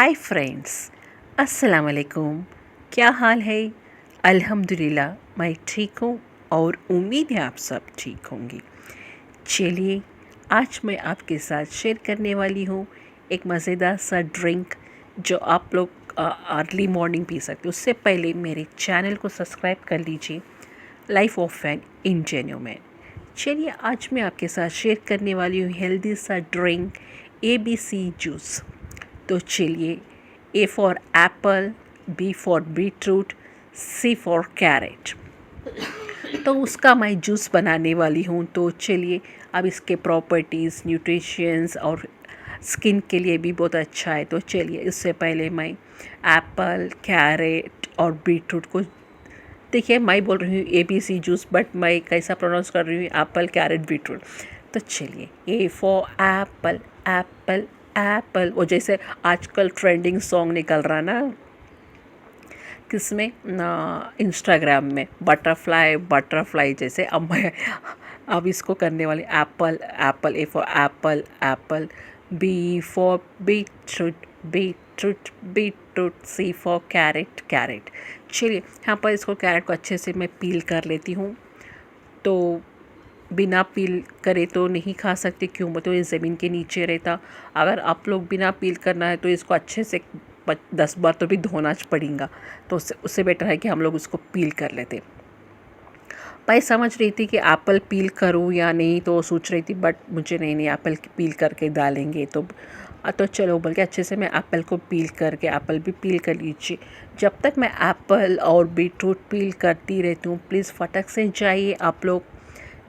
Hi friends, अस्सलाम वालेकुम। क्या हाल है? अल्हम्दुलिल्लाह मैं ठीक हूँ और उम्मीद है आप सब ठीक होंगे। चलिए, आज मैं आपके साथ शेयर करने वाली हूँ एक मज़ेदार सा ड्रिंक जो आप लोग अर्ली मॉर्निंग पी सकते हो। उससे पहले मेरे चैनल को सब्सक्राइब कर लीजिए, लाइफ ऑफ एन इंजीनियर। चलिए, आज मैं आपके साथ शेयर करने वाली हूँ हेल्दी सा ड्रिंक ABC जूस। तो चलिए, A for apple, B for beetroot, C for carrot, तो उसका मैं जूस बनाने वाली हूँ। तो चलिए, अब इसके प्रॉपर्टीज़, न्यूट्रिशंस और स्किन के लिए भी बहुत अच्छा है। तो चलिए, इससे पहले मैं एप्पल, कैरेट और बीटरूट को, देखिए मैं बोल रही हूँ ABC जूस, बट मैं कैसा प्रोनाउंस कर रही हूँ, एप्पल, कैरेट, बीटरूट। तो चलिए, A for apple, apple, apple, वो जैसे आजकल ट्रेंडिंग सॉन्ग निकल रहा ना, किसमें ना, इंस्टाग्राम में, बटरफ्लाई बटरफ्लाई जैसे। अब इसको करने वाली apple, apple, A for apple, apple, B for beetroot, beetroot, beetroot, C for carrot, carrot. चलिए, यहाँ पर इसको कैरेट को अच्छे से मैं पील कर लेती हूँ। तो बिना पील करे तो नहीं खा सकते, क्यों? तो ये ज़मीन के नीचे रहता। अगर आप लोग बिना पील करना है तो इसको अच्छे से 10 बार तो भी धोना पड़ेगा। तो उससे बेटर है कि हम लोग उसको पील कर लेते। मैं समझ रही थी कि एप्पल पील करूँ या नहीं, तो सोच रही थी, बट मुझे नहीं एप्पल पील करके डालेंगे तो चलो बोल के अच्छे से मैं एप्पल को पील करके, एप्पल भी पील कर लीजिए। जब तक मैं एप्पल और बीटरूट पील करती रहती हूँ, प्लीज़ फटक से जाइए, आप लोग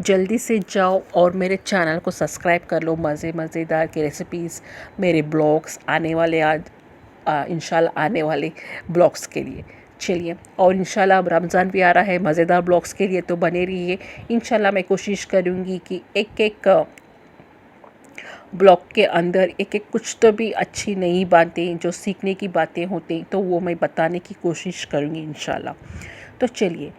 जल्दी से जाओ और मेरे चैनल को सब्सक्राइब कर लो। मज़ेदार की रेसिपीज़, मेरे ब्लॉग्स आने वाले, आज इंशाल्लाह आने वाले ब्लॉग्स के लिए। चलिए, और इंशाल्लाह अब रमज़ान भी आ रहा है, मज़ेदार ब्लॉग्स के लिए तो बने रहिए। इंशाल्लाह मैं कोशिश करूँगी कि एक एक ब्लॉग के अंदर एक एक कुछ तो भी अच्छी नई बातें, जो सीखने की बातें होती, तो वो मैं बताने की कोशिश करूँगी इंशाल्लाह। तो चलिए,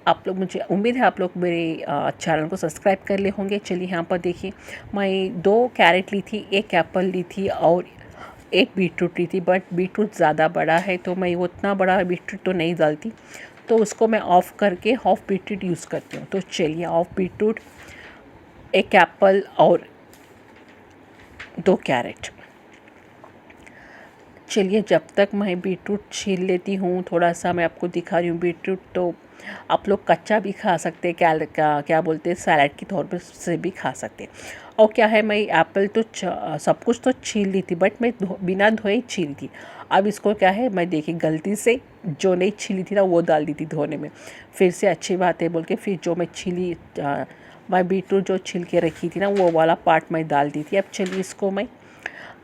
आप लोग, मुझे उम्मीद है आप लोग मेरे चैनल को सब्सक्राइब कर ले होंगे। चलिए, यहाँ पर देखिए, मैं 2 कैरेट ली थी, 1 एप्पल ली थी और 1 बीटरूट ली थी, बट बीटरूट ज़्यादा बड़ा है तो मैं उतना बड़ा बीटरूट तो नहीं डालती, तो उसको मैं ऑफ़ करके हाफ बीटरूट यूज़ करती हूँ। तो चलिए, हाफ बीटरूट, 1 एप्पल और 2 कैरेट। चलिए, जब तक मैं बीटरूट छील लेती हूँ, थोड़ा सा मैं आपको दिखा रही हूँ। बीटरूट तो आप लोग कच्चा भी खा सकते हैं, क्या बोलते हैं, सैलड के तौर पर से भी खा सकते हैं। और क्या है, मैं एप्पल तो सब कुछ तो छील ली थी, बट मैं बिना धोए छील थी। अब इसको क्या है, मैं देखी गलती से जो नहीं छीली थी ना, वो डाल दी थी धोने में। फिर से अच्छी बात है बोल के, फिर जो मैं मैं बीटरूट जो छिल के रखी थी ना, वो वाला पार्ट मैं डाल दी थी। अब चलिए, इसको मैं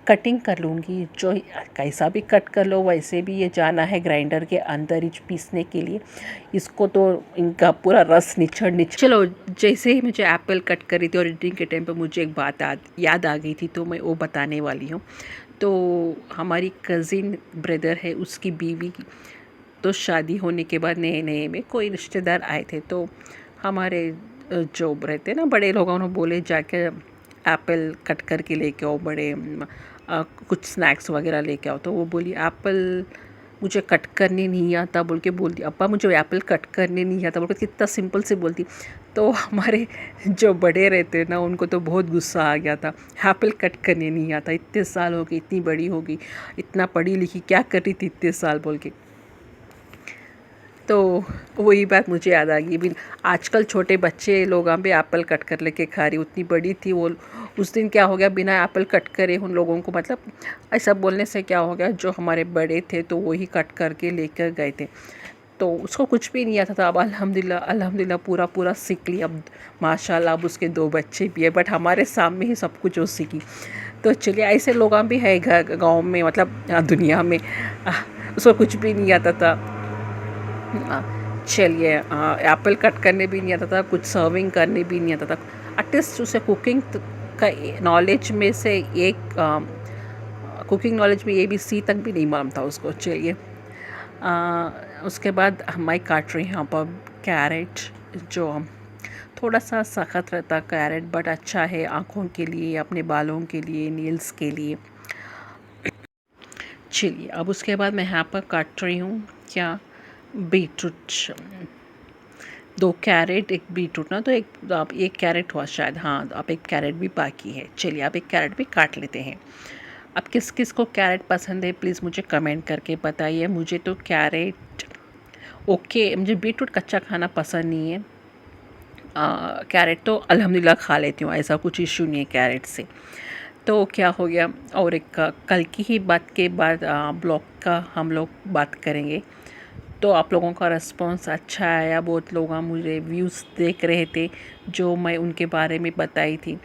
कटिंग कर लूँगी। जो कैसा भी कट कर लो, वैसे भी ये जाना है ग्राइंडर के अंदर ही पीसने के लिए। इसको तो इनका पूरा रस निचड़ चलो, जैसे ही मुझे एप्पल कट करी थी और एडिटिंग के टाइम पे मुझे एक बात याद आ गई थी, तो मैं वो बताने वाली हूँ। तो हमारी कज़िन ब्रदर है, उसकी बीवी की तो शादी होने के बाद नए नए में कोई रिश्तेदार आए थे। तो हमारे जो रहते ना बड़े लोग, उन्होंने बोले जाके एप्पल कट करके लेके आओ, बड़े कुछ स्नैक्स वगैरह लेके आओ। तो वो बोली एप्पल मुझे कट करने नहीं आता बोल के बोलती, अप्पा मुझे एप्पल कट करने नहीं आता बोल के कितना सिंपल से बोलती। तो हमारे जो बड़े रहते ना, उनको तो बहुत गुस्सा आ गया था, एप्पल कट करने नहीं आता, इतने साल हो गए, इतनी बड़ी हो गई, इतना पढ़ी लिखी, क्या कर रही थी इतने साल बोल के। तो वही बात मुझे याद आ गई। भी आजकल छोटे बच्चे लोग भी एप्पल कट कर लेके खा रही, उतनी बड़ी थी वो। उस दिन क्या हो गया, बिना एप्पल कट करे उन लोगों को, मतलब ऐसा बोलने से क्या हो गया, जो हमारे बड़े थे तो वही कट करके लेकर गए थे। तो उसको कुछ भी नहीं आता था। अब अल्हम्दुलिल्लाह अल्हम्दुलिल्लाह पूरा पूरा सीख लिया। अब माशाल्लाह, अब उसके 2 बच्चे भी है, बट हमारे सामने ही सब कुछ वो सीखी। तो चलिए, ऐसे लोग भी है गाँव में, मतलब दुनिया में, उसको कुछ भी नहीं आता था। चलिए, एप्पल कट करने भी नहीं आता था, कुछ सर्विंग करने भी नहीं आता था। एटलीस्ट उसे कुकिंग का नॉलेज में से एक, कुकिंग नॉलेज में ABC तक भी नहीं मालूम था उसको। चलिए, उसके बाद मैं काट रही हूँ यहाँ पर कैरेट, जो थोड़ा सा सख्त रहता कैरेट, बट अच्छा है आँखों के लिए, अपने बालों के लिए, नेल्स के लिए। चलिए अब उसके बाद मैं यहाँ पर काट रही हूँ क्या, बीटरूट। 2 कैरेट, 1 बीटरूट ना, तो एक आप 1 कैरेट हुआ शायद, हाँ अब 1 कैरेट भी बाकी है। चलिए अब 1 कैरेट भी काट लेते हैं। अब किस किस को कैरेट पसंद है प्लीज़ मुझे कमेंट करके बताइए। मुझे तो कैरेट ओके, मुझे बीटरूट कच्चा खाना पसंद नहीं है। कैरेट तो अल्हम्दुलिल्लाह खा लेती हूँ, ऐसा कुछ इशू नहीं है कैरेट से। तो क्या हो गया, और एक कल की ही बात के बाद ब्लॉग का हम लोग बात करेंगे। तो आप लोगों का रिस्पॉन्स अच्छा आया, बहुत लोग मुझे व्यूज़ देख रहे थे जो मैं उनके बारे में बताई थी।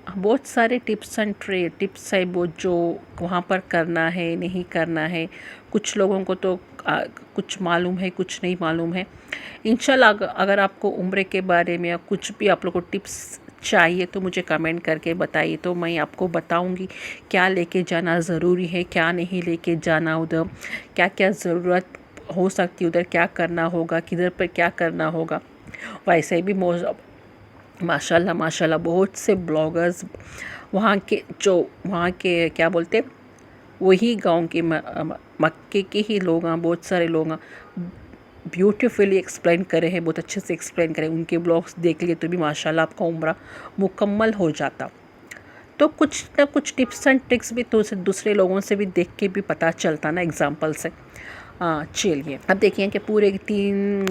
बहुत सारे टिप्स है वो जो वहाँ पर करना है नहीं करना है। कुछ लोगों को तो कुछ मालूम है, कुछ नहीं मालूम है। इंशाल्लाह अगर आपको उम्र के बारे में या कुछ भी आप लोगों को टिप्स चाहिए तो मुझे कमेंट करके बताइए, तो मैं आपको बताऊंगी क्या लेके जाना ज़रूरी है, क्या नहीं लेके जाना, उधर क्या क्या ज़रूरत हो सकती है, उधर क्या करना होगा, किधर पर क्या करना होगा। वैसे भी माशाल्लाह माशाल्लाह बहुत से ब्लॉगर्स वहाँ के क्या बोलते, वही गांव के मक्के के ही लोग हैं, बहुत सारे लोग हैं, ब्यूटीफुली एक्सप्लेन करे हैं, बहुत अच्छे से एक्सप्लेन करें। उनके ब्लॉग्स देख लिए तो भी माशाल्लाह आपका उम्र मुकम्मल हो जाता। तो कुछ ना कुछ टिप्स एंड ट्रिक्स भी तो दूसरे लोगों से भी देख के भी पता चलता ना, एग्जांपल से। चलिए अब देखिए कि पूरे 3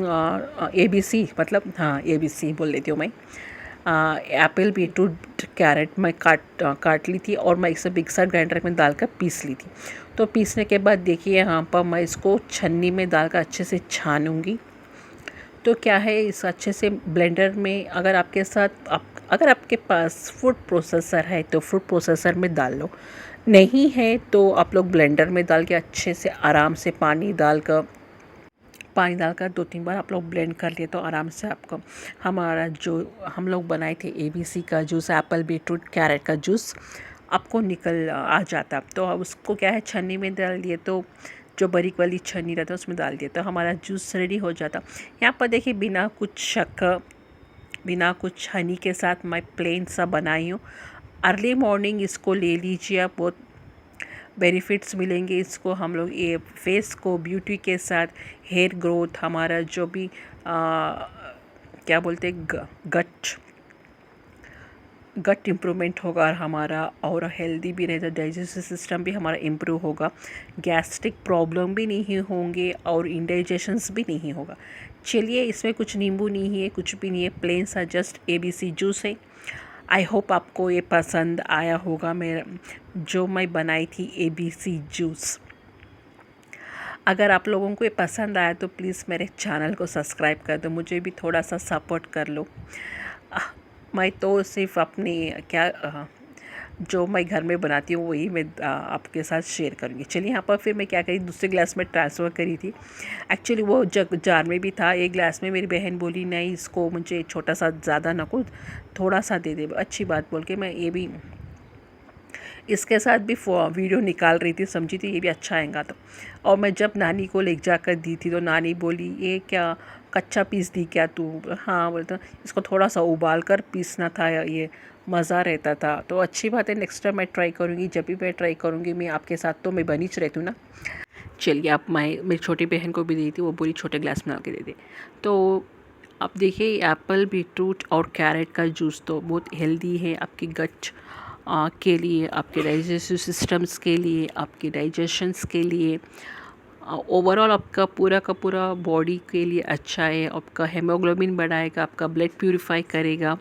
ABC, मतलब हाँ ABC बोल लेती हूँ मैं। एप्पल, बीटरूट, कैरेट मैं काट ली थी और मैं इसे मिक्सर ग्राइंडर में डालकर पीस ली थी। तो पीसने के बाद देखिए यहाँ पर मैं इसको छन्नी में डालकर अच्छे से छानूंगी। तो क्या है, इस अच्छे से ब्लेंडर में अगर आपके पास फूड प्रोसेसर है तो फूड प्रोसेसर में डाल लो, नहीं है तो आप लोग ब्लेंडर में डाल के अच्छे से आराम से पानी डालकर 2-3 बार आप लोग ब्लेंड कर लिए तो आराम से आपको हमारा जो हम लोग बनाए थे ABC का जूस, एप्पल, बीटरूट, कैरेट का जूस आपको निकल आ जाता। तो अब उसको क्या है, छन्नी में डाल दिए, तो जो बारीक वाली छन्नी रहता है उसमें डाल दिया तो हमारा जूस रेडी हो जाता। यहाँ पर देखिए बिना कुछ हनी के साथ मैं प्लेन सा बनाई हूँ। अर्ली मॉर्निंग इसको ले लीजिए आप, बहुत बेनिफिट्स मिलेंगे इसको। हम लोग ये फेस को ब्यूटी के साथ हेयर ग्रोथ, हमारा जो भी क्या बोलते गट इम्प्रूवमेंट होगा हमारा, और हेल्दी भी रहेगा, डाइजेस्टिव सिस्टम भी हमारा इम्प्रूव होगा, गैस्ट्रिक प्रॉब्लम भी नहीं होंगे और इंडाइजेशंस भी नहीं होगा। चलिए इसमें कुछ नींबू नहीं है, कुछ भी नहीं है, प्लेन सा जस्ट ABC जूस है। आई होप आपको ये पसंद आया होगा मेरा जो मैं बनाई थी ABC जूस। अगर आप लोगों को ये पसंद आया तो प्लीज़ मेरे चैनल को सब्सक्राइब कर दो, मुझे भी थोड़ा सा सपोर्ट कर लो। मैं तो सिर्फ अपनी जो मैं घर में बनाती हूँ वही मैं आपके साथ शेयर करूँगी। चलिए यहाँ पर फिर मैं क्या करी, दूसरे ग्लास में ट्रांसफ़र करी थी। एक्चुअली वो जग जार में भी था, एक ग्लास में। मेरी बहन बोली नहीं इसको मुझे छोटा सा, ज़्यादा ना कुछ, थोड़ा सा दे दे, अच्छी बात बोल के मैं ये भी इसके साथ भी वीडियो निकाल रही थी, समझी थी ये भी अच्छा आएगा। तो और मैं जब नानी को ले जाकर दी थी तो नानी बोली ये क्या कच्चा पीस दी क्या तू? हाँ बोलता इसको थोड़ा सा उबाल कर पीसना था, ये मज़ा रहता था। तो अच्छी बात है, नेक्स्ट टाइम मैं ट्राई करूँगी, जब भी मैं ट्राई करूँगी मैं आपके साथ, तो मैं बनी रहती हूँ ना। चलिए अब मैं मेरी छोटी बहन को भी दी थी, वो बोली छोटे ग्लास में डाल के दे दे। तो अब देखिए एप्पल, बीटरूट और कैरेट का जूस तो बहुत हेल्दी है आपकी गट के लिए, आपके डाइजेस्टिव सिस्टम्स के लिए, आपके डाइजेशंस के लिए, ओवरऑल आपका पूरा का पूरा बॉडी के लिए अच्छा है। आपका हेमोग्लोबिन बढ़ाएगा, आपका ब्लड प्यूरिफाई करेगा।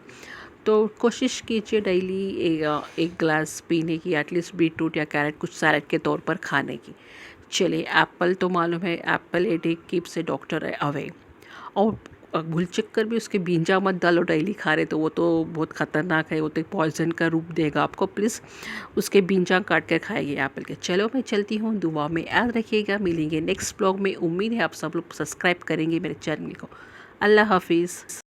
तो कोशिश कीजिए डेली एक ग्लास पीने की, एटलीस्ट बीटरूट या कैरेट कुछ सैलेड के तौर पर खाने की। चलिए एप्पल तो मालूम है, Apple a day keeps A doctor away. और भूल चक्कर भी उसके बीजा मत डालो डेली खा रहे, तो वो तो बहुत ख़तरनाक है, वो तो पॉइजन का रूप देगा आपको। प्लीज़ उसके बीजा काट कर खाइए एप्पल के। चलो मैं चलती हूँ, दुआ में याद रखिएगा, मिलेंगे नेक्स्ट ब्लॉग में। उम्मीद है आप सब लोग सब्सक्राइब करेंगे मेरे चैनल को। अल्लाह हाफिज़।